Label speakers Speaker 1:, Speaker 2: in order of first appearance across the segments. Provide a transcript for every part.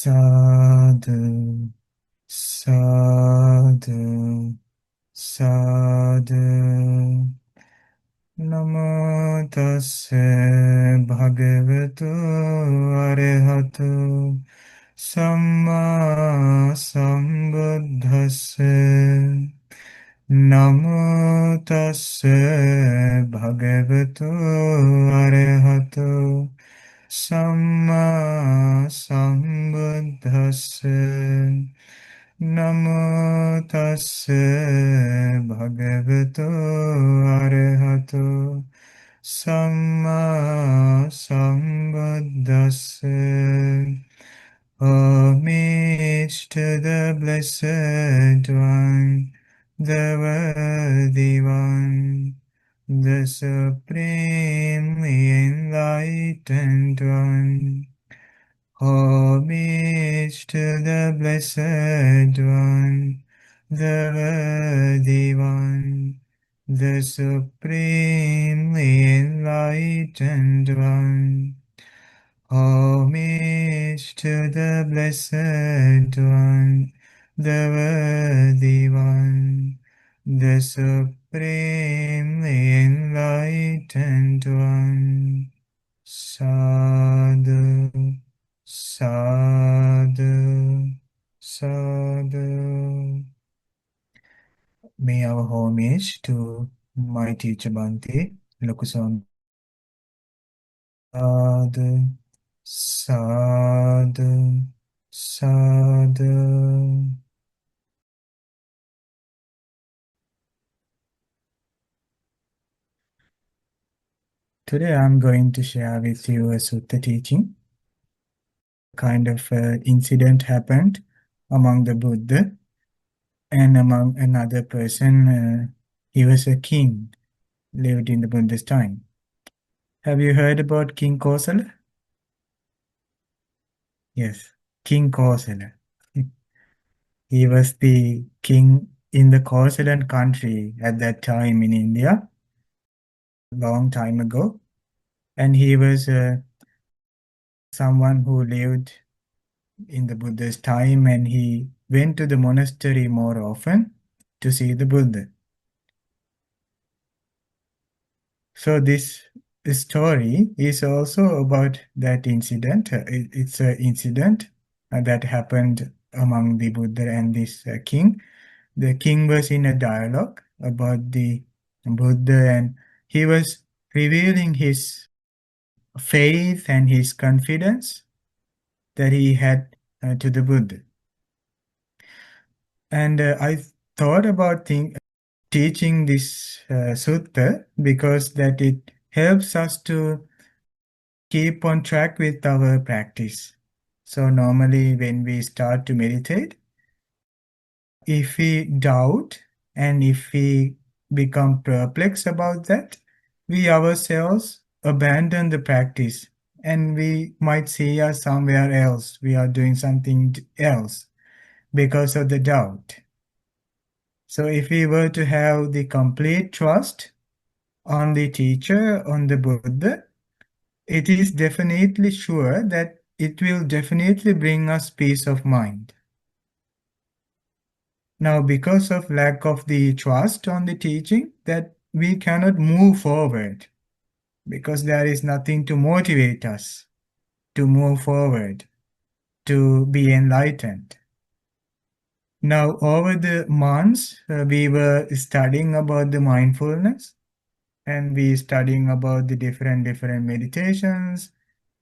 Speaker 1: Sadhu, sadhu, sadhu. Namo tassa bhagavato arahato samma sambuddhassa. Namo tassa bhagavato arahato samma sambuddhassa. Namo tassa bhagavato arahato samma sambuddhassa. Homage to the Blessed One, the Worthy One, the Supremely Enlightened One. Homage to the Blessed One, the Worthy One, the Supremely Enlightened One. Homage to the Blessed One, the Worthy One, the Supremely Enlightened One. Sadhu, sadhu, sadhu. May our homage to my teacher Bhante, Lokusan. Sadhu, sadhu, sadhu. Today I'm going to share with you a sutta teaching. Kind of incident happened among the Buddha and among another person. He was a king, lived in the Buddha's time. Have you heard about King Kosala? Yes, King Kosala. He was the king in the Kosalan country at that time in India, long time ago. And he was someone who lived in the Buddha's time, and he went to the monastery more often to see the Buddha. So this story is also about that incident. It's an incident that happened among the Buddha and this king. The king was in a dialogue about the Buddha, and he was revealing his faith and his confidence that he had to the Buddha. And I thought about teaching this sutta because that it helps us to keep on track with our practice. So normally when we start to meditate, if we doubt and if we become perplexed about that, we ourselves abandon the practice and we might see us somewhere else. We are doing something else because of the doubt. So if we were to have the complete trust on the teacher, on the Buddha, it is definitely sure that it will definitely bring us peace of mind. Now, because of lack of the trust on the teaching, that we cannot move forward because there is nothing to motivate us to move forward, to be enlightened. Now, over the months, we were studying about the mindfulness, and we studying about the different meditations,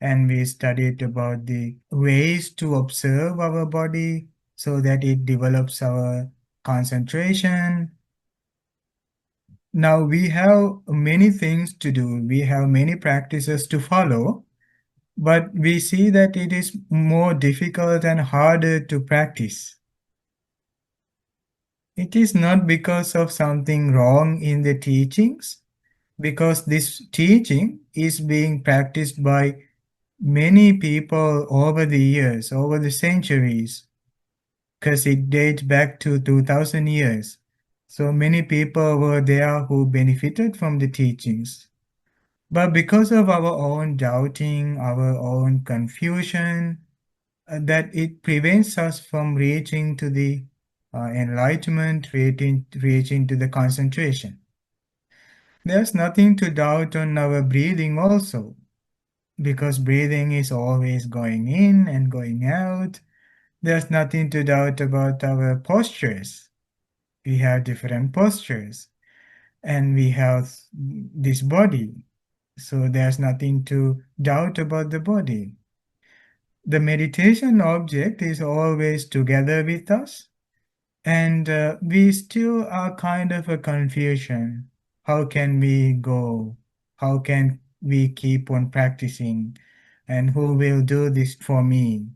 Speaker 1: and we studied about the ways to observe our body so that it develops our concentration. Now we have many things to do, we have many practices to follow, but we see that it is more difficult and harder to practice. It is not because of something wrong in the teachings, because this teaching is being practiced by many people over the years, over the centuries, because it dates back to 2000 years. So many people were there who benefited from the teachings. But because of our own doubting, our own confusion, that it prevents us from reaching to the enlightenment, reaching to the concentration. There's nothing to doubt on our breathing also, because breathing is always going in and going out. There's nothing to doubt about our postures. We have different postures and we have this body. So there's nothing to doubt about the body. The meditation object is always together with us, and we still are kind of a confusion. How can we go? How can we keep on practicing? And who will do this for me?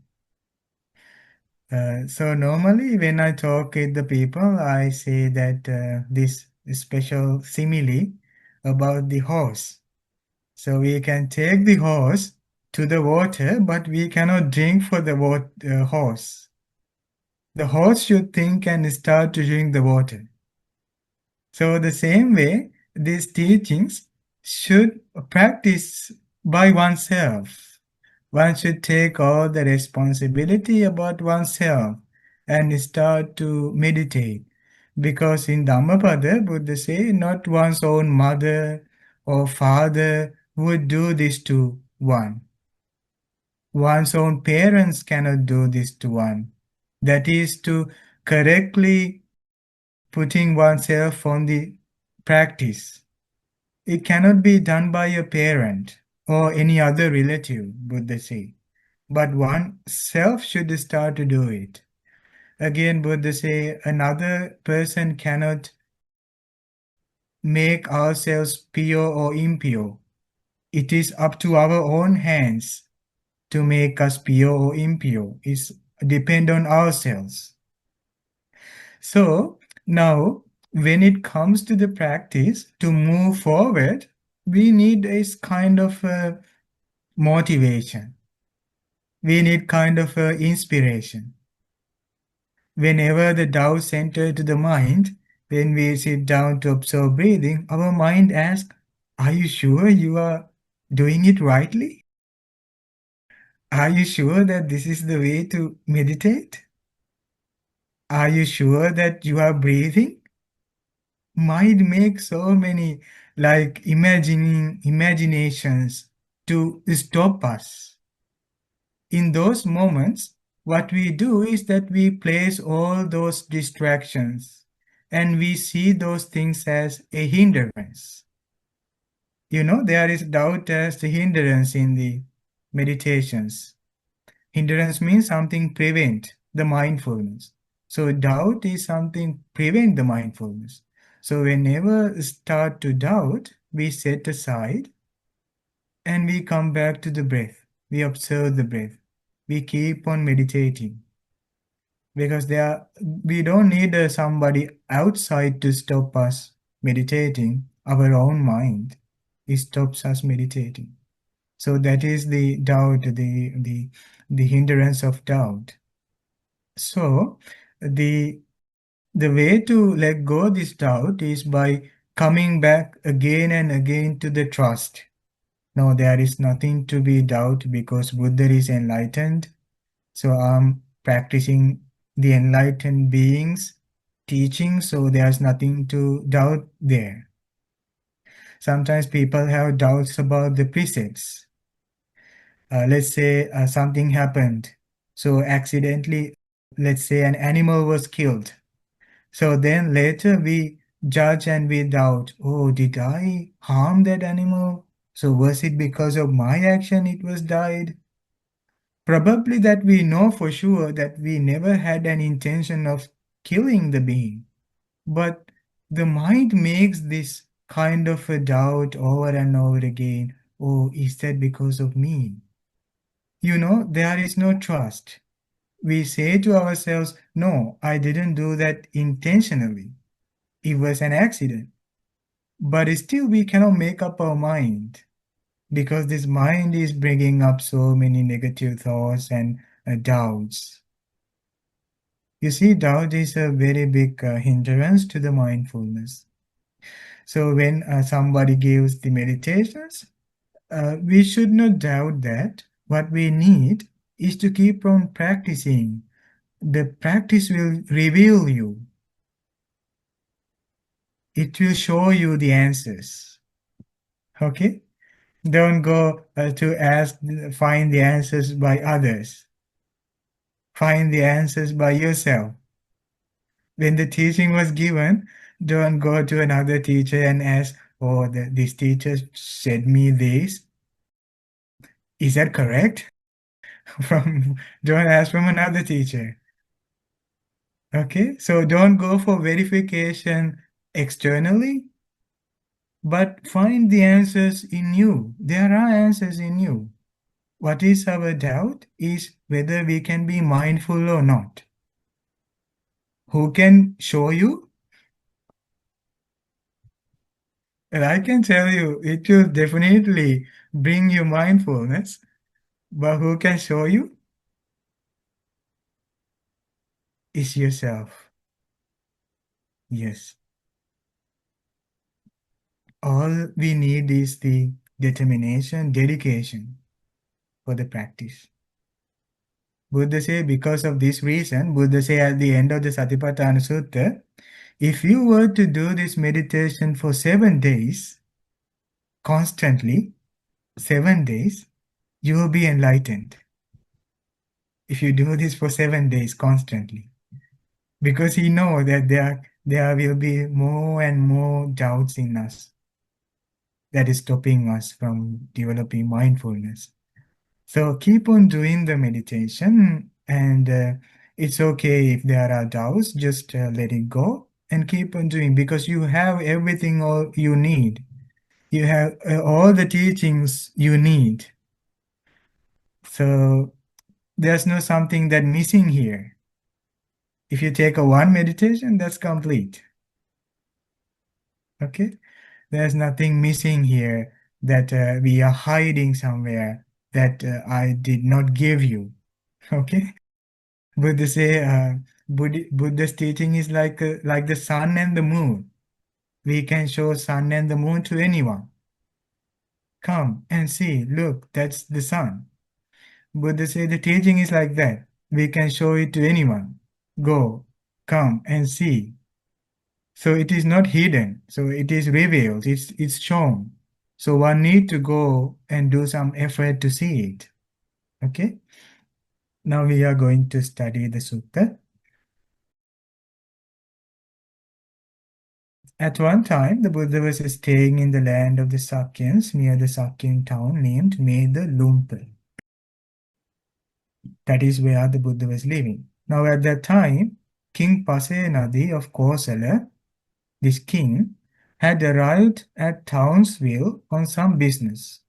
Speaker 1: So normally when I talk with the people, I say that this special simile about the horse. So we can take the horse to the water, but we cannot drink for the horse. The horse should think and start to drink the water. So the same way, these teachings should practice by oneself. One should take all the responsibility about oneself and start to meditate. Because in Dhammapada, Buddha say not one's own mother or father would do this to one. One's own parents cannot do this to one. That is to correctly putting oneself on the practice. It cannot be done by a parent or any other relative, Buddha say. But one self should start to do it. Again, Buddha say another person cannot make ourselves pure or impure. It is up to our own hands to make us pure or impure. It's depend on ourselves. So now, when it comes to the practice to move forward, we need a kind of motivation. We need kind of inspiration. Whenever the doubts enter to the mind, when we sit down to observe breathing, our mind asks, are you sure you are doing it rightly? Are you sure that this is the way to meditate? Are you sure that you are breathing? Mind makes so many like imaginations to stop us. In those moments, what we do is that we place all those distractions and we see those things as a hindrance. You know, there is doubt as the hindrance in the meditations. Hindrance means something prevent the mindfulness. So doubt is something prevent the mindfulness. So whenever start to doubt, we set aside and we come back to the breath. We observe the breath. We keep on meditating because we don't need somebody outside to stop us meditating. Our own mind it stops us meditating. So that is the doubt, the hindrance of doubt. So the way to let go this doubt is by coming back again and again to the trust. No, there is nothing to be doubt because Buddha is enlightened. So I'm practicing the enlightened beings teaching, so there's nothing to doubt there. Sometimes people have doubts about the precepts. Let's say something happened. So accidentally, let's say an animal was killed. So then later we judge and we doubt, oh, did I harm that animal? So was it because of my action it was died? Probably that we know for sure that we never had an intention of killing the being. But the mind makes this kind of a doubt over and over again. Oh, is that because of me? You know, there is no trust. We say to ourselves, no, I didn't do that intentionally. It was an accident. But still, we cannot make up our mind because this mind is bringing up so many negative thoughts and doubts. You see, doubt is a very big hindrance to the mindfulness. So when somebody gives the meditations, we should not doubt that. What we need is to keep on practicing. The practice will reveal you. It will show you the answers. Okay? Don't go to ask, find the answers by others. Find the answers by yourself. When the teaching was given, don't go to another teacher and ask, oh, this teacher said me this. Is that correct? From Don't ask from another teacher. Okay, so don't go for verification externally, but find the answers in you. There are answers in you. What is our doubt is whether we can be mindful or not. Who can show you? And I can tell you, it will definitely bring you mindfulness, but who can show you? Is yourself. Yes. All we need is the determination, dedication for the practice. Buddha say because of this reason, Buddha say at the end of the Satipaṭṭhāna Sutta, if you were to do this meditation for 7 days, constantly, 7 days, you will be enlightened. If you do this for 7 days constantly. Because he knows that there will be more and more doubts in us that is stopping us from developing mindfulness. So keep on doing the meditation, and it's okay if there are doubts, just let it go and keep on doing, because you have everything all you need. You have all the teachings you need. So there's no something that missing here. If you take a one meditation, that's complete. Okay? There's nothing missing here that we are hiding somewhere that I did not give you. Okay? Buddha say Buddha's teaching is like the sun and the moon. We can show sun and the moon to anyone. Come and see, look, that's the sun. Buddha say the teaching is like that. We can show it to anyone. Go, come and see. So it is not hidden. So it is revealed. It's shown. So one need to go and do some effort to see it. Okay. Now we are going to study the sutta. At one time, the Buddha was staying in the land of the Sakyans near the Sakyan town named Meda Lumpa. That is where the Buddha was living. Now at that time, King Pasenadi of Kosala, this king, had arrived at Townsville on some business.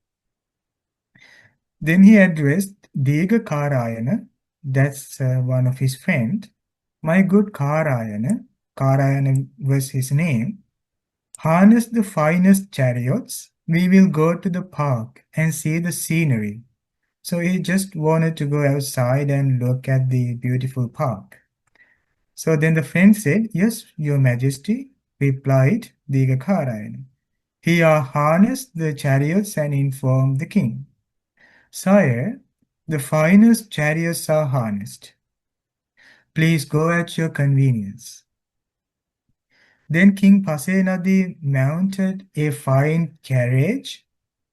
Speaker 1: Then he addressed Karayana, that's one of his friends. My good Karayana was his name, harness the finest chariots. We will go to the park and see the scenery. So he just wanted to go outside and look at the beautiful park. So then the friend said, yes, your majesty, replied Dighakarayana. He harnessed the chariots and informed the king. Sire, the finest chariots are harnessed. Please go at your convenience. Then King Pasenadi mounted a fine carriage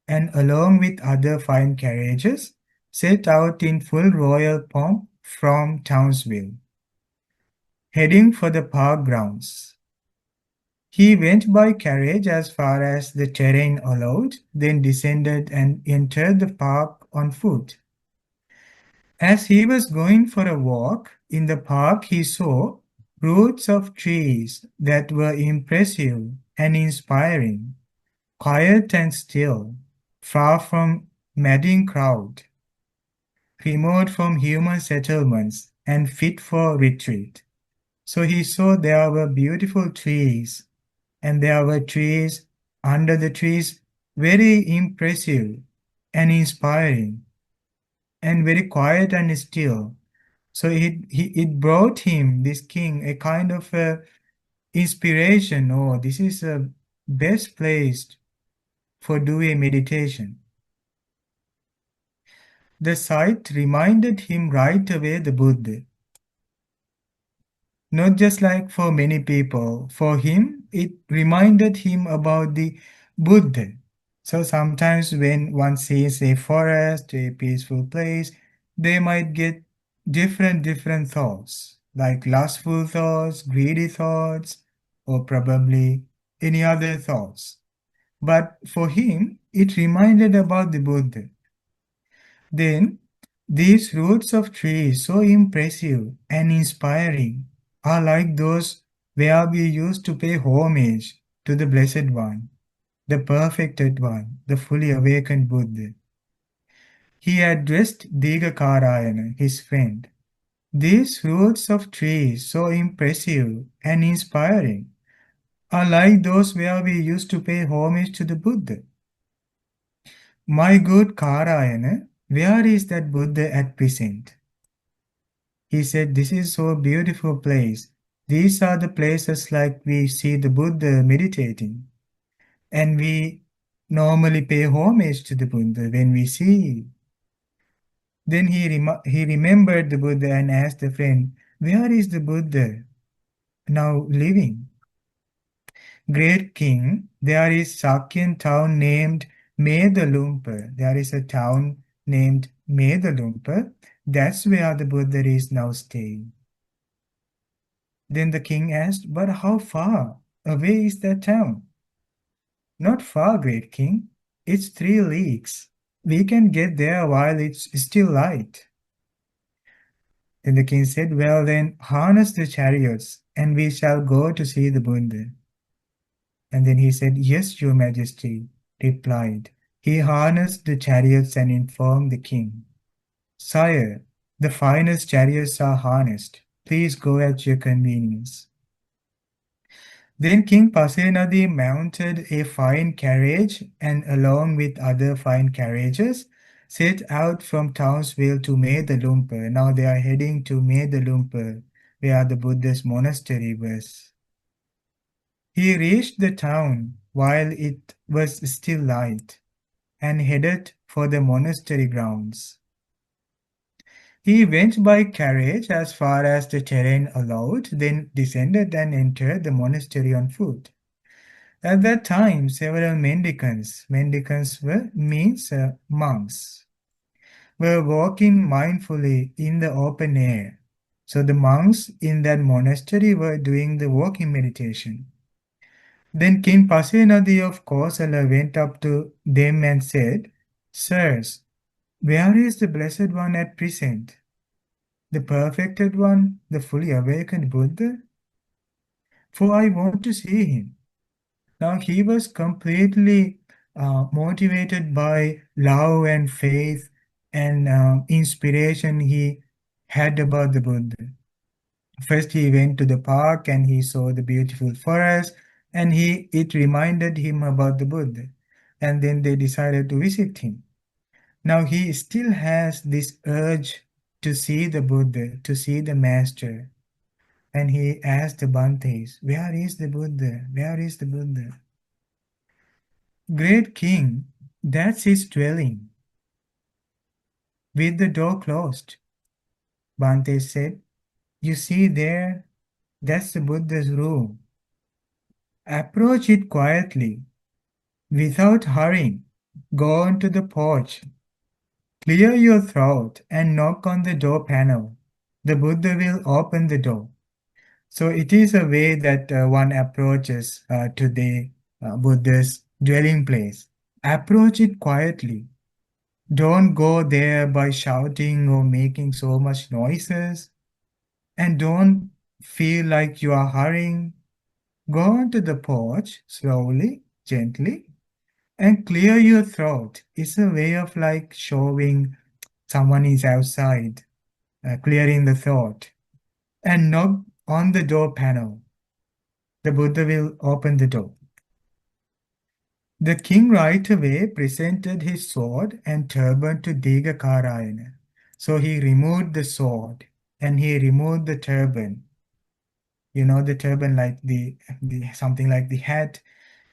Speaker 1: and along with other fine carriages set out in full royal pomp from Townsville, heading for the park grounds. He went by carriage as far as the terrain allowed, then descended and entered the park on foot. As he was going for a walk in the park, he saw roots of trees that were impressive and inspiring, quiet and still, far from madding crowd, remote from human settlements and fit for retreat. So he saw there were beautiful trees, and there were trees under the trees, very impressive and inspiring, and very quiet and still. So it brought him, this king, a kind of inspiration. Oh, this is a best place for doing meditation. The sight reminded him right away the Buddha. Not just like for many people, for him, it reminded him about the Buddha. So sometimes when one sees a forest, a peaceful place, they might get different thoughts, like lustful thoughts, greedy thoughts, or probably any other thoughts. But for him, it reminded about the Buddha. Then, these roots of trees, so impressive and inspiring, are like those where we used to pay homage to the Blessed One, the Perfected One, the fully awakened Buddha. He addressed Digakarayana, his friend. These roots of trees, so impressive and inspiring, are like those where we used to pay homage to the Buddha. My good Karayana, where is that Buddha at present? He said, this is so beautiful place. These are the places like we see the Buddha meditating. And we normally pay homage to the Buddha when we see. Then he remembered the Buddha and asked the friend, where is the Buddha now living? Great king, there is Sakyan town named Medalumpa. There is a town named Medalumpa. That's where the Buddha is now staying. Then the king asked, but how far away is that town? Not far, great king. It's 3 leagues. We can get there while it's still light. Then the king said, well then, harness the chariots, and we shall go to see the Buddha. And then he said, yes, your majesty, replied. He harnessed the chariots and informed the king, sire, the finest chariots are harnessed. Please go at your convenience. Then King Pasenadi mounted a fine carriage and along with other fine carriages set out from Townsville to Medalumpa. Now they are heading to Medalumpa where the Buddha's monastery was. He reached the town while it was still light and headed for the monastery grounds. He went by carriage as far as the terrain allowed, then descended and entered the monastery on foot. At that time, several mendicants means monks, were walking mindfully in the open air. So the monks in that monastery were doing the walking meditation. Then King Pasenadi of Kosala went up to them and said, sirs, where is the Blessed One at present? The perfected one, the fully awakened Buddha? For I want to see him. Now he was completely motivated by love and faith and inspiration he had about the Buddha. First he went to the park and he saw the beautiful forest and it reminded him about the Buddha. And then they decided to visit him. Now he still has this urge to see the Buddha, to see the Master. And he asked the Bhantes, where is the Buddha? Where is the Buddha? Great king, that's his dwelling, with the door closed. Bhante said, you see there, that's the Buddha's room. Approach it quietly, without hurrying. Go onto the porch, clear your throat and knock on the door panel. The Buddha will open the door. So it is a way that one approaches to the Buddha's dwelling place. Approach it quietly. Don't go there by shouting or making so much noises. And don't feel like you are hurrying. Go onto the porch slowly, gently, and clear your throat. It's a way of like showing someone is outside, clearing the throat. And knock on the door panel. The Buddha will open the door. The king right away presented his sword and turban to Digakarayana. So he removed the sword and he removed the turban. You know, the turban like the something like the hat.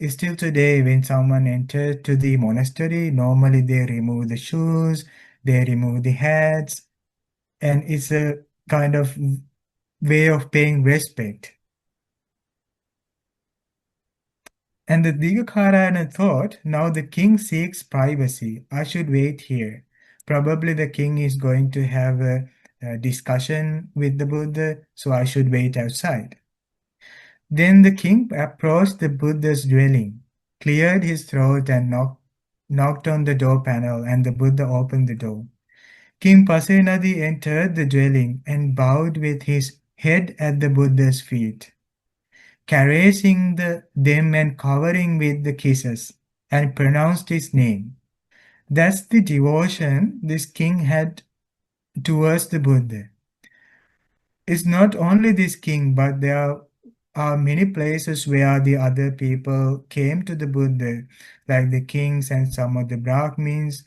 Speaker 1: Still today, when someone enters to the monastery, normally they remove the shoes, they remove the hats, and it's a kind of way of paying respect. And the Digakharana thought, now the king seeks privacy. I should wait here. Probably the king is going to have a discussion with the Buddha, so I should wait outside. Then the king approached the Buddha's dwelling, cleared his throat, and knocked on the door panel, and the Buddha opened the door. King Pasenadi entered the dwelling and bowed with his head at the Buddha's feet, caressing them and covering with the kisses, and pronounced his name. That's the devotion this king had towards the Buddha. It's not only this king, but there are many places where the other people came to the Buddha, like the kings and some of the Brahmins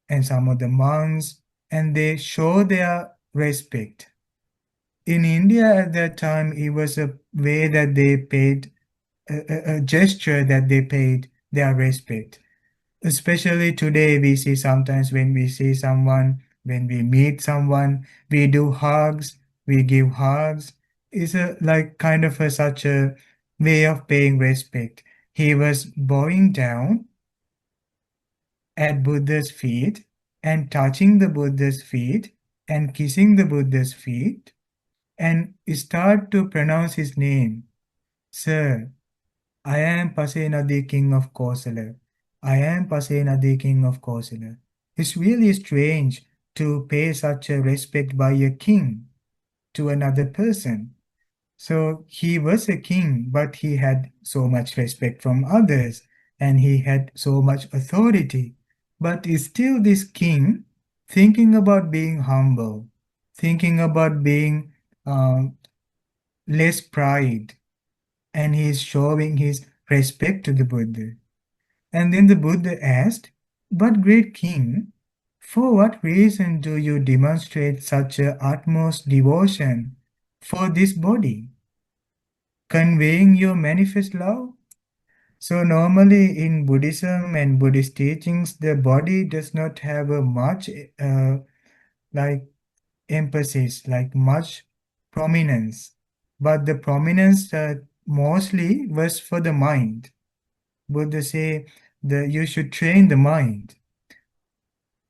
Speaker 1: and some of the monks, and they show their respect. In India at that time, it was a way that they paid, a gesture that they paid their respect. Especially today, we see sometimes when we see someone, when we meet someone, we do hugs, we give hugs. It's a like kind of a, such a way of paying respect. He was bowing down at Buddha's feet and touching the Buddha's feet and kissing the Buddha's feet and start to pronounce his name. Sir, I am Pasenadi, king of Kosala. I am Pasenadi, king of Kosala. It's really strange to pay such a respect by a king to another person. So he was a king, but he had so much respect from others and he had so much authority. But is still this king thinking about being humble, thinking about being less pride, and he is showing his respect to the Buddha. And then the Buddha asked, but great king, for what reason do you demonstrate such a utmost devotion for this body, conveying your manifest love? So normally in Buddhism and Buddhist teachings, the body does not have a much like emphasis, like much prominence, but the prominence mostly was for the mind. Buddha say that you should train the mind.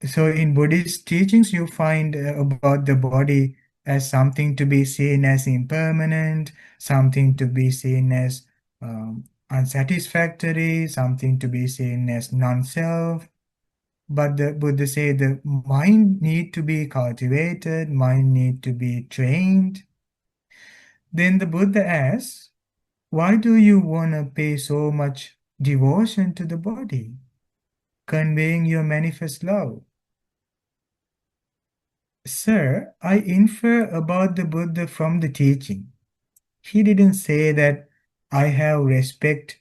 Speaker 1: So in Buddhist teachings, you find about the body as something to be seen as impermanent, something to be seen as unsatisfactory, something to be seen as non-self. But the Buddha say the mind need to be cultivated, mind need to be trained. Then the Buddha asks, why do you want to pay so much devotion to the body, conveying your manifest love? Sir, I infer about the Buddha from the teaching. He didn't say that I have respect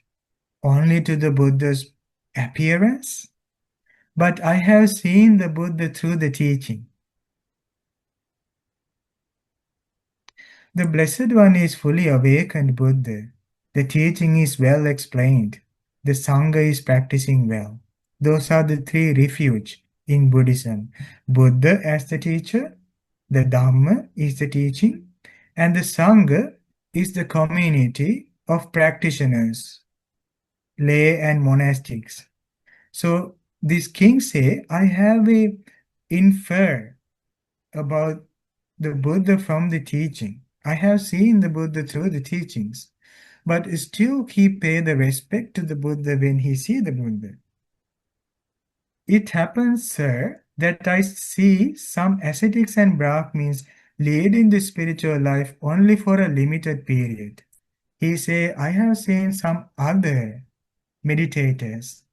Speaker 1: only to the Buddha's appearance, but I have seen the Buddha through the teaching. The Blessed One is fully awakened Buddha. The teaching is well explained. The Sangha is practicing well. Those are the three refuge in Buddhism. Buddha as the teacher, the Dhamma is the teaching, and the Sangha is the community of practitioners, lay and monastics. So this king say, I have a infer about the Buddha from the teaching. I have seen the Buddha through the teachings, but still he pay the respect to the Buddha when he see the Buddha. It happens, sir, that I see some ascetics and Brahmins leading the spiritual life only for a limited period. He say, I have seen some other meditators.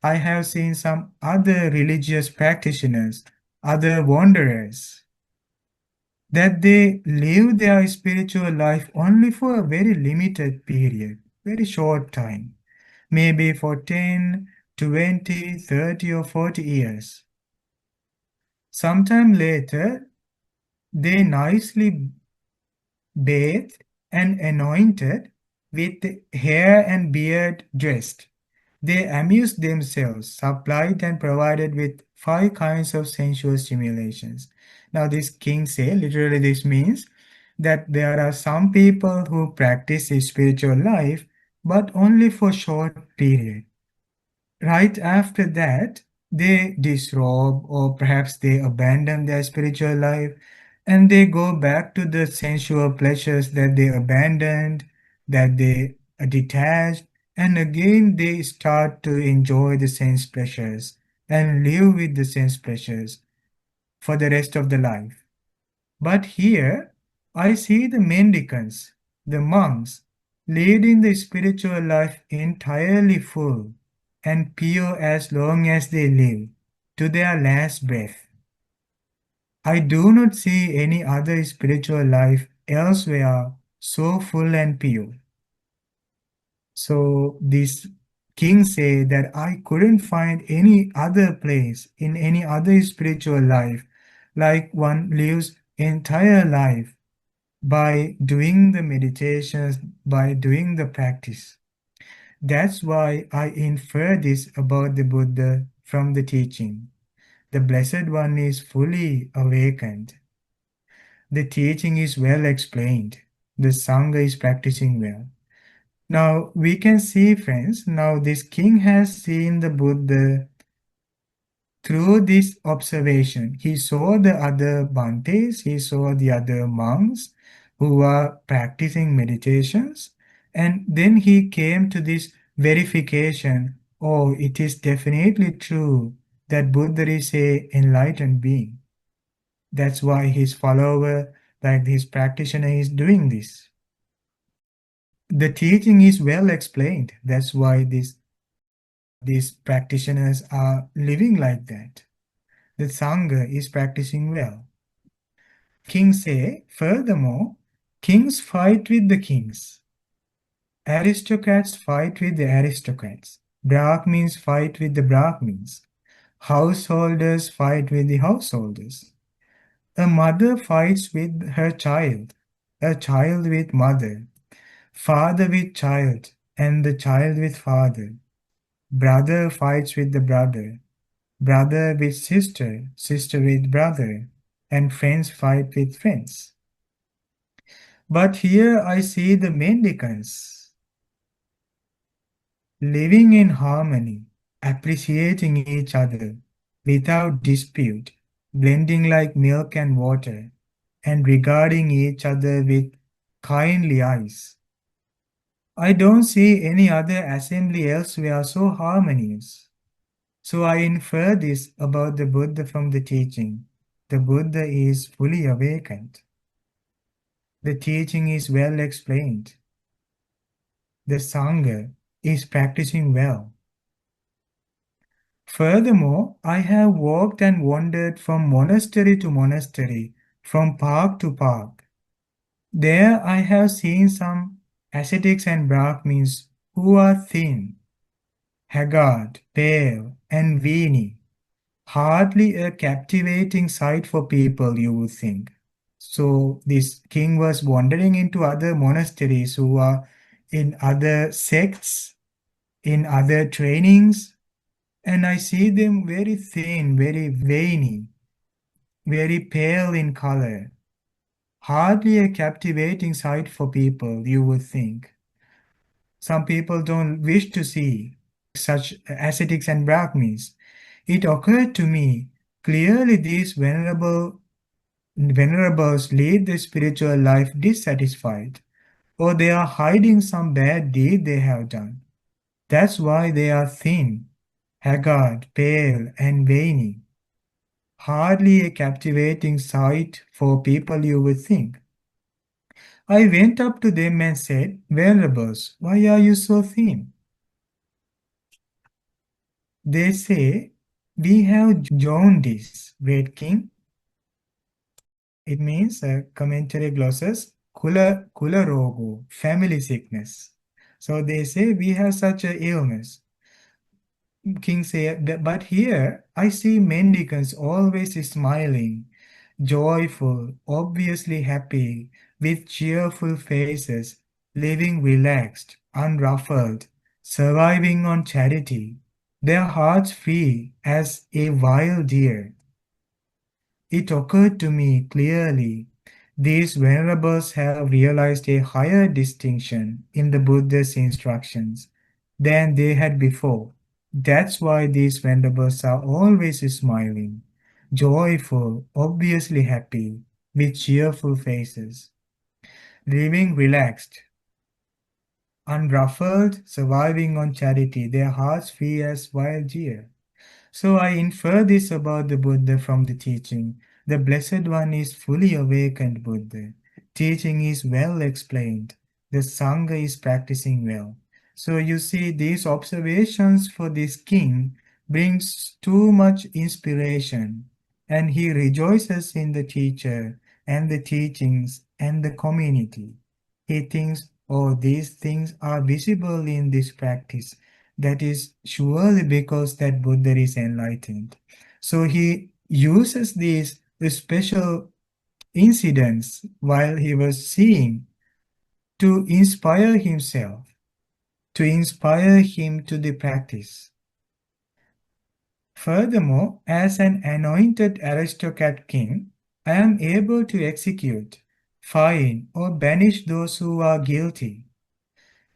Speaker 1: I have seen some other religious practitioners, other wanderers, that they live their spiritual life only for a very limited period, very short time, maybe for 10, 20, 30, or 40 years. Sometime later, they nicely bathed and anointed with hair and beard dressed. They amused themselves, supplied and provided with five kinds of sensual stimulations. Now, this king say, literally, this means that there are some people who practice a spiritual life, but only for short period. Right after that, they disrobe or perhaps they abandon their spiritual life and they go back to the sensual pleasures that they abandoned, that they detached, and again they start to enjoy the sense pleasures and live with the sense pleasures for the rest of the life. But here I see the mendicants, the monks, leading the spiritual life entirely full and pure as long as they live, to their last breath. I do not see any other spiritual life elsewhere so full and pure. So this king say that I couldn't find any other place in any other spiritual life like one lives entire life by doing the meditations, by doing the practice. That's why I infer this about the Buddha from the teaching. The Blessed One is fully awakened. The teaching is well explained. The Sangha is practicing well. Now we can see, friends, now this king has seen the Buddha through this observation. He saw the other Bhantes, he saw the other monks who were practicing meditations, and then he came to this verification. Oh, it is definitely true that Buddha is a enlightened being. That's why his follower, like his practitioner, is doing this. The teaching is well explained. That's why these practitioners are living like that. The Sangha is practicing well. Kings say, furthermore, kings fight with the kings. Aristocrats fight with the aristocrats. Brahmins fight with the Brahmins. Householders fight with the householders. A mother fights with her child, a child with mother, father with child, and the child with father. Brother fights with the brother, brother with sister, sister with brother, and friends fight with friends. But here I see the mendicants living in harmony, appreciating each other without dispute, blending like milk and water, and regarding each other with kindly eyes. I don't see any other assembly elsewhere so harmonious. So I infer this about the Buddha from the teaching. The Buddha is fully awakened. The teaching is well explained. The Sangha is practicing well. Furthermore, I have walked and wandered from monastery to monastery, from park to park. There I have seen some ascetics and Brahmins who are thin, haggard, pale, and weeny. Hardly a captivating sight for people, you would think. So this king was wandering into other monasteries who are in other sects, in other trainings, and I see them very thin, very veiny, very pale in color. Hardly a captivating sight for people, you would think. Some people don't wish to see such ascetics and Brahmins. It occurred to me clearly these venerables lead the spiritual life dissatisfied, or they are hiding some bad deed they have done. That's why they are thin, haggard, pale, and veiny. Hardly a captivating sight for people, you would think. I went up to them and said, Venerables, why are you so thin? They say, we have jaundice, great king. It means commentary glosses, kula rogo, family sickness. So they say we have such a illness. King say, but here I see mendicants always smiling, joyful, obviously happy, with cheerful faces, living relaxed, unruffled, surviving on charity, their hearts free as a wild deer. It occurred to me clearly these venerables have realized a higher distinction in the Buddha's instructions than they had before. That's why these venerables are always smiling, joyful, obviously happy, with cheerful faces, living relaxed, unruffled, surviving on charity, their hearts free as wild deer. So I infer this about the Buddha from the teaching. The Blessed One is fully awakened Buddha. Teaching is well explained. The Sangha is practicing well. So you see these observations for this king brings too much inspiration, and he rejoices in the teacher and the teachings and the community. He thinks, oh, these things are visible in this practice. That is surely because that Buddha is enlightened. So he uses these special incidents while he was seeing to inspire himself, to inspire him to the practice. Furthermore, as an anointed aristocrat king, I am able to execute, fine, or banish those who are guilty.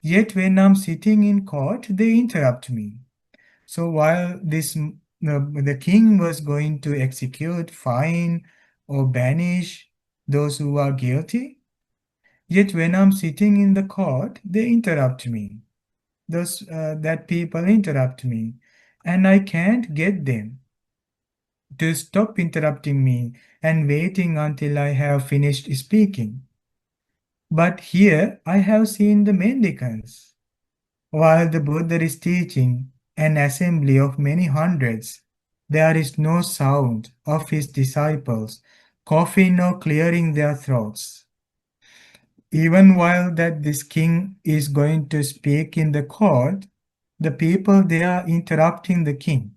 Speaker 1: Yet when I'm sitting in court, they interrupt me. So while the king was going to execute, fine, or banish those who are guilty, yet when I'm sitting in the court, they interrupt me. Those that people interrupt me, and I can't get them to stop interrupting me and waiting until I have finished speaking. But here I have seen the mendicants. While the Buddha is teaching an assembly of many hundreds, there is no sound of his disciples coughing or clearing their throats. Even while that this king is going to speak in the court, the people they are interrupting the king.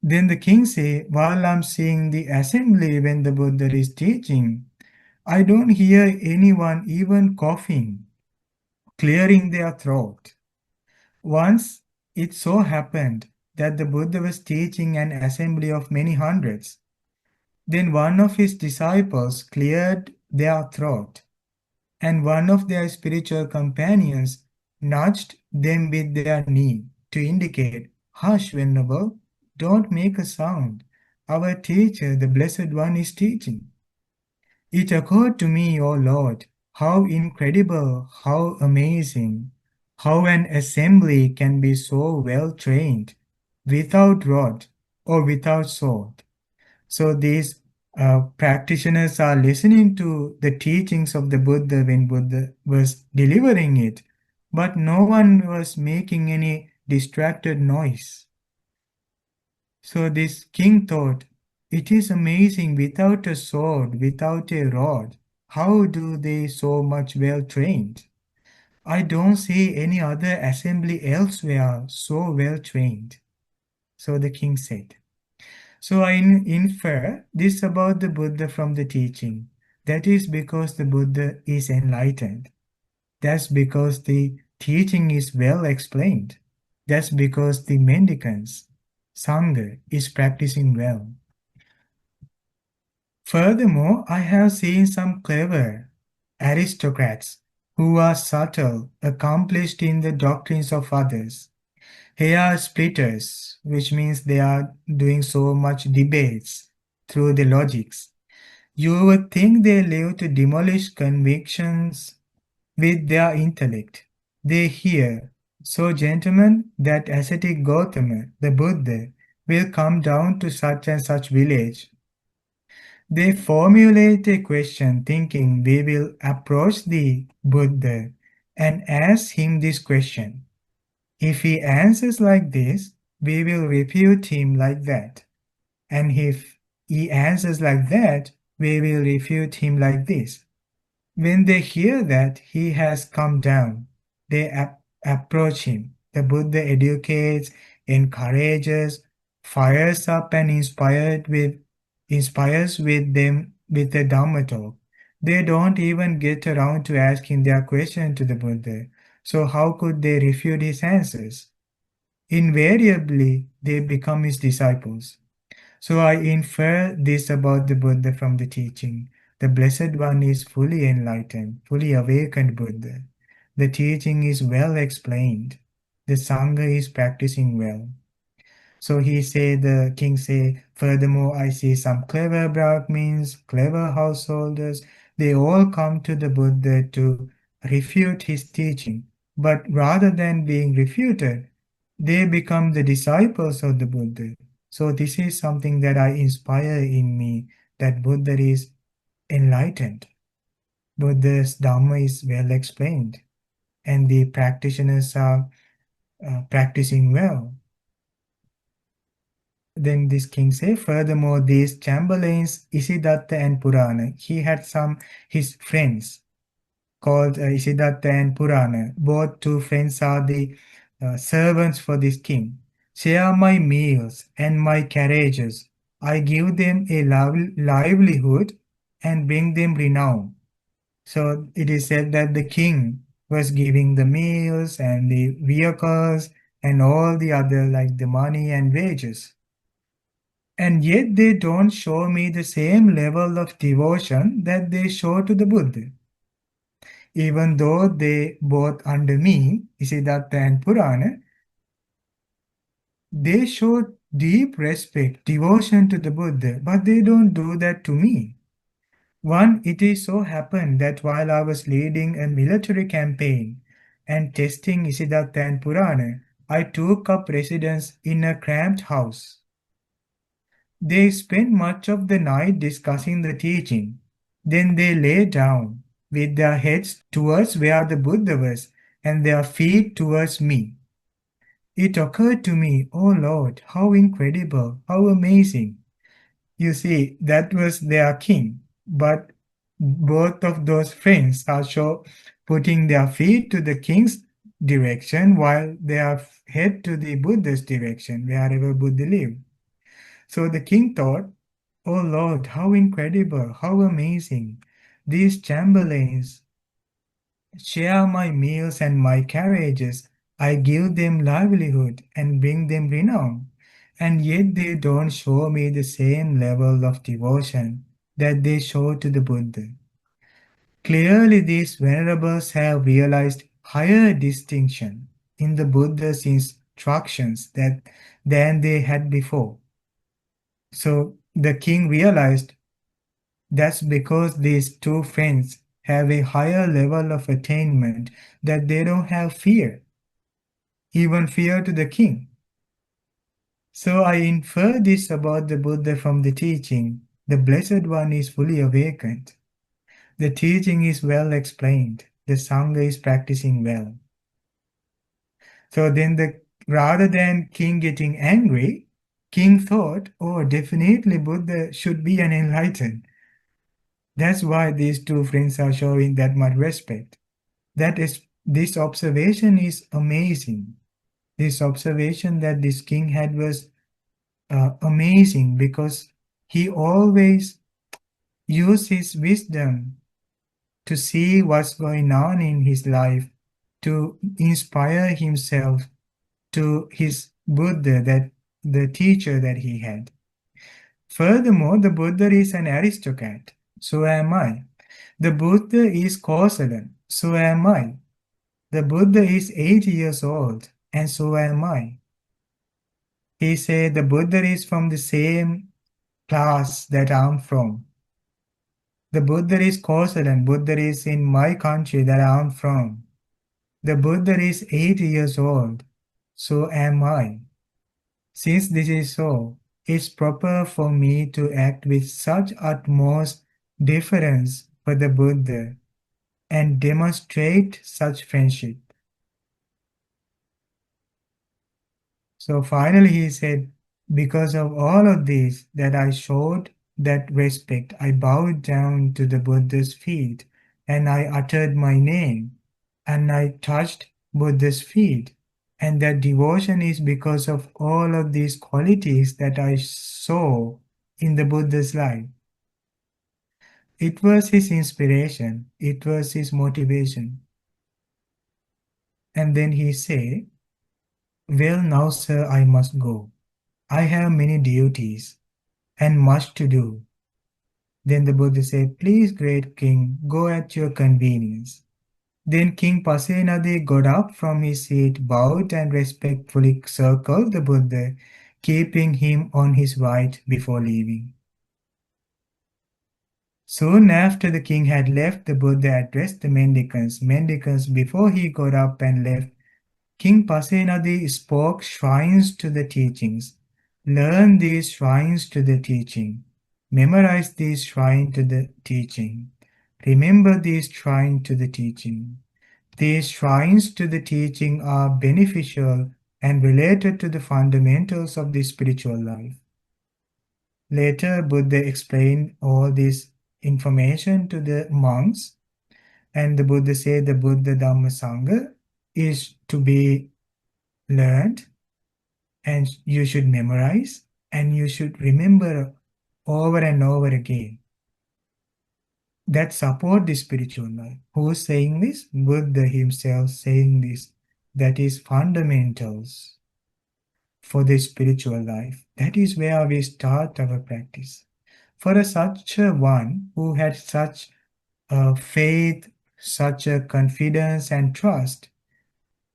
Speaker 1: Then the king say, while I'm seeing the assembly when the Buddha is teaching, I don't hear anyone even coughing, clearing their throat. Once it so happened that the Buddha was teaching an assembly of many hundreds. Then one of his disciples cleared their throat, and one of their spiritual companions nudged them with their knee to indicate, "Hush, Venerable, don't make a sound. Our teacher, the Blessed One, is teaching." It occurred to me, O Lord, how incredible, how amazing, how an assembly can be so well trained, without rod or without sword. So these practitioners are listening to the teachings of the Buddha when Buddha was delivering it, but no one was making any distracted noise. So this king thought, it is amazing without a sword, without a rod. How do they so much well trained? I don't see any other assembly elsewhere so well trained. So the king said. So I infer this about the Buddha from the teaching. That is because the Buddha is enlightened. That's because the teaching is well explained. That's because the mendicants, Sangha, is practicing well. Furthermore, I have seen some clever aristocrats who are subtle, accomplished in the doctrines of others. Hair splitters, which means they are doing so much debates through the logics. You would think they live to demolish convictions with their intellect. They hear, so gentlemen, that ascetic Gautama, the Buddha, will come down to such and such village. They formulate a question thinking we will approach the Buddha and ask him this question. If he answers like this, we will refute him like that. And if he answers like that, we will refute him like this. When they hear that he has come down, they approach him. The Buddha educates, encourages, fires up and inspires with them with the Dhamma talk. They don't even get around to asking their question to the Buddha. So how could they refute his answers? Invariably, they become his disciples. So I infer this about the Buddha from the teaching. The Blessed One is fully enlightened, fully awakened Buddha. The teaching is well explained. The Sangha is practicing well. So the king say, furthermore, I see some clever Brahmins, clever householders, they all come to the Buddha to refute his teaching. But rather than being refuted, they become the disciples of the Buddha. So this is something that I inspire in me, that Buddha is enlightened. Buddha's Dhamma is well explained, and the practitioners are practicing well. Then this king say, furthermore, these chamberlains, Isidatta and Purana, he had some his friends called Isidatta and Purana. Both two friends are the servants for this king. Share my meals and my carriages. I give them a livelihood and bring them renown. So it is said that the king was giving the meals and the vehicles and all the other like the money and wages. And yet they don't show me the same level of devotion that they show to the Buddha. Even though they both under me, Isidatta and Purana, they show deep respect, devotion to the Buddha, but they don't do that to me. One, it is so happened that while I was leading a military campaign and testing Isidatta and Purana, I took up residence in a cramped house. They spent much of the night discussing the teaching. Then they lay down with their heads towards where the Buddha was and their feet towards me. It occurred to me, oh Lord, how incredible, how amazing. You see, that was their king, but both of those friends are putting their feet to the king's direction while their head to the Buddha's direction, wherever Buddha lived. So the king thought, oh Lord, how incredible, how amazing. These chamberlains share my meals and my carriages. I give them livelihood and bring them renown. And yet they don't show me the same level of devotion that they show to the Buddha. Clearly, these venerables have realized higher distinction in the Buddha's instructions than they had before. So the king realized that's because these two friends have a higher level of attainment that they don't have fear, even fear to the king. So I infer this about the Buddha from the teaching. The Blessed One is fully awakened. The teaching is well explained. The Sangha is practicing well. So then rather than king getting angry, king thought, oh, definitely Buddha should be an enlightened. That's why these two friends are showing that much respect. This observation is amazing. This observation that this king had was amazing because he always used his wisdom to see what's going on in his life, to inspire himself to his Buddha, that the teacher that he had. Furthermore, the Buddha is an aristocrat. So am I. The Buddha is Kausalan. So am I. The Buddha is 80 years old, and so am I. He said the Buddha is from the same class that I'm from. The Buddha is Kausalan. Buddha is in my country that I'm from. The Buddha is 80 years old. So am I. Since this is so, it's proper for me to act with such utmost deference for the Buddha and demonstrate such friendship. So finally he said, because of all of this that I showed that respect, I bowed down to the Buddha's feet and I uttered my name and I touched Buddha's feet. And that devotion is because of all of these qualities that I saw in the Buddha's life. It was his inspiration, it was his motivation. And then he say, well, now, sir, I must go. I have many duties and much to do. Then the Buddha said, please, great king, go at your convenience. Then King Pasenadi got up from his seat, bowed and respectfully circled the Buddha, keeping him on his right before leaving. Soon after the king had left, the Buddha addressed the mendicants. Mendicants, before he got up and left, King Pasenadi spoke shrines to the teachings. Learn these shrines to the teaching. Memorize these shrines to the teaching. Remember these shrines to the teaching. These shrines to the teaching are beneficial and related to the fundamentals of the spiritual life. Later, Buddha explained all this information to the monks, and the Buddha said the Buddha Dhamma Sangha is to be learned, and you should memorize, and you should remember over and over again. That support the spiritual life. Who is saying this? Buddha himself saying this. That is fundamentals for the spiritual life. That is where we start our practice. For such a one who had such a faith, such a confidence and trust,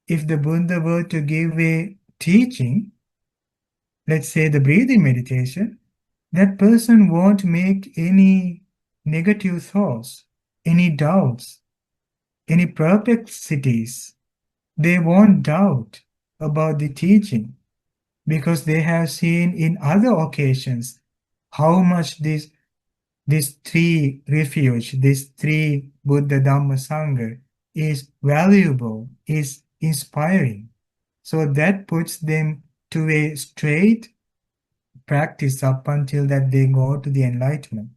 Speaker 1: if the Buddha were to give a teaching, let's say the breathing meditation, that person won't make any negative thoughts, any doubts, any perplexities. They won't doubt about the teaching because they have seen in other occasions how much this three refuge, this three Buddha Dhamma Sangha is valuable, is inspiring. So that puts them to a straight practice up until that they go to the enlightenment.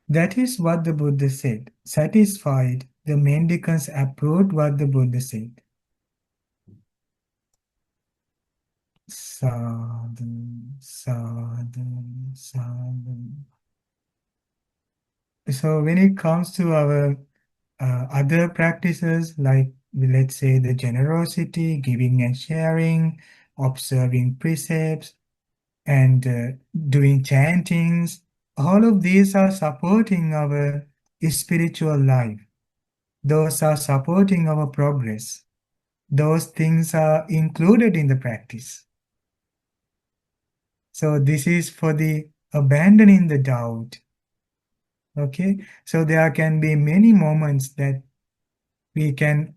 Speaker 1: That is what the Buddha said. Satisfied, the mendicants approved what the Buddha said. Sadhu, sadhu, sadhu. So when it comes to our other practices, like let's say the generosity, giving and sharing, observing precepts, and doing chantings, all of these are supporting our spiritual life. Those are supporting our progress. Those things are included in the practice. So this is for the abandoning the doubt. Okay, so there can be many moments that we can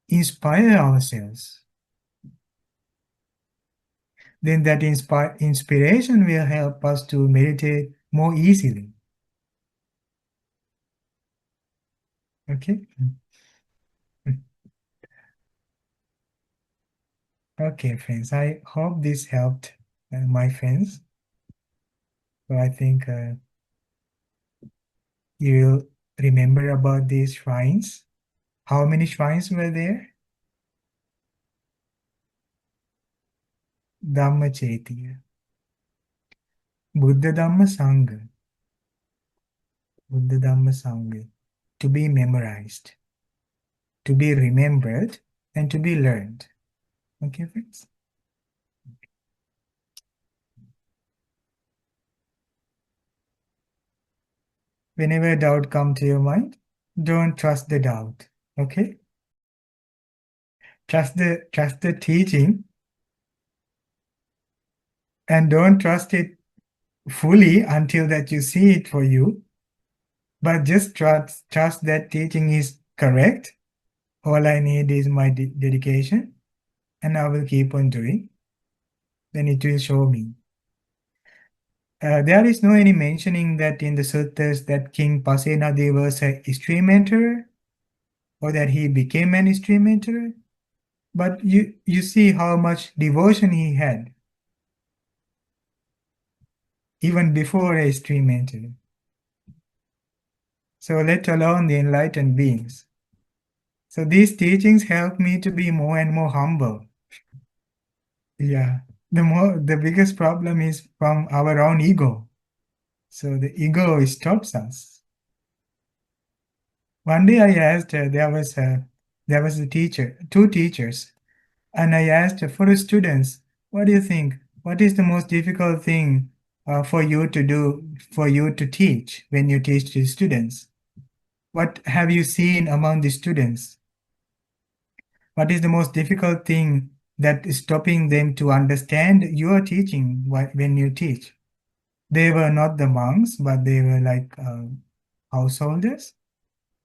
Speaker 1: inspire ourselves. Then that inspiration will help us to meditate more easily. Okay. Okay, friends. I hope this helped my friends. So I think you will remember about these shrines. How many shrines were there? Dhamma Chaitya, Buddha Dhamma Sangha, Buddha Dhamma Sangha, to be memorized, to be remembered, and to be learned. Okay, friends? Whenever a doubt comes to your mind, don't trust the doubt. Okay? Trust the teaching and don't trust it fully until that you see it for you. But just trust that teaching is correct. All I need is my dedication, and I will keep on doing. Then it will show me. There is no any mentioning that in the suttas that King Pasenadi was a stream enterer or that he became an stream enterer. But you see how much devotion he had even before a stream entered. So let alone the enlightened beings. So these teachings help me to be more and more humble. Yeah. The biggest problem is from our own ego. So the ego stops us. One day I asked, there was There was a teacher, two teachers, and I asked for the students, what do you think? What is the most difficult thing for you to do, for you to teach when you teach the students? What have you seen among the students? What is the most difficult thing that is stopping them to understand your teaching when you teach? They were not the monks, but they were like householders.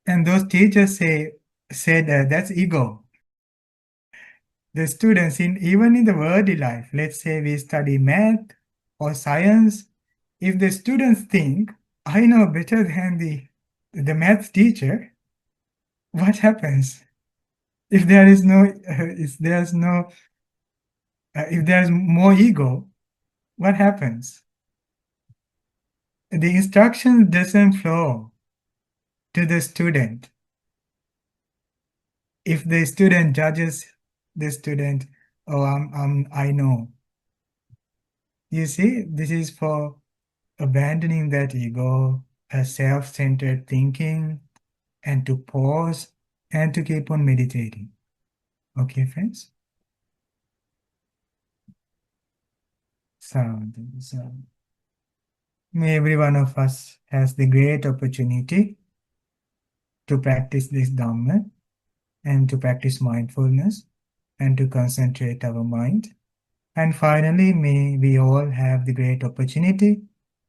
Speaker 1: And those teachers said that's ego. The students in even in the worldly life, let's say we study math or science, if the students think I know better than the math teacher, what happens? If there is no if there's more ego, what happens? The instruction doesn't flow to the student. If the student judges the student, oh, I know. You see, this is for abandoning that ego, a self-centered thinking, and to pause and to keep on meditating. Okay, friends? So may every one of us has the great opportunity to practice this Dhamma and to practice mindfulness and to concentrate our mind. And finally, may we all have the great opportunity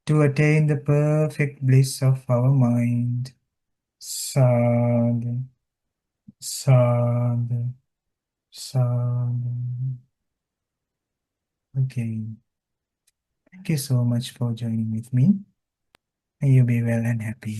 Speaker 1: to attain the perfect bliss of our mind. Sadhu, sadhu, sadhu. Okay. Thank you so much for joining with me. May you be well and happy.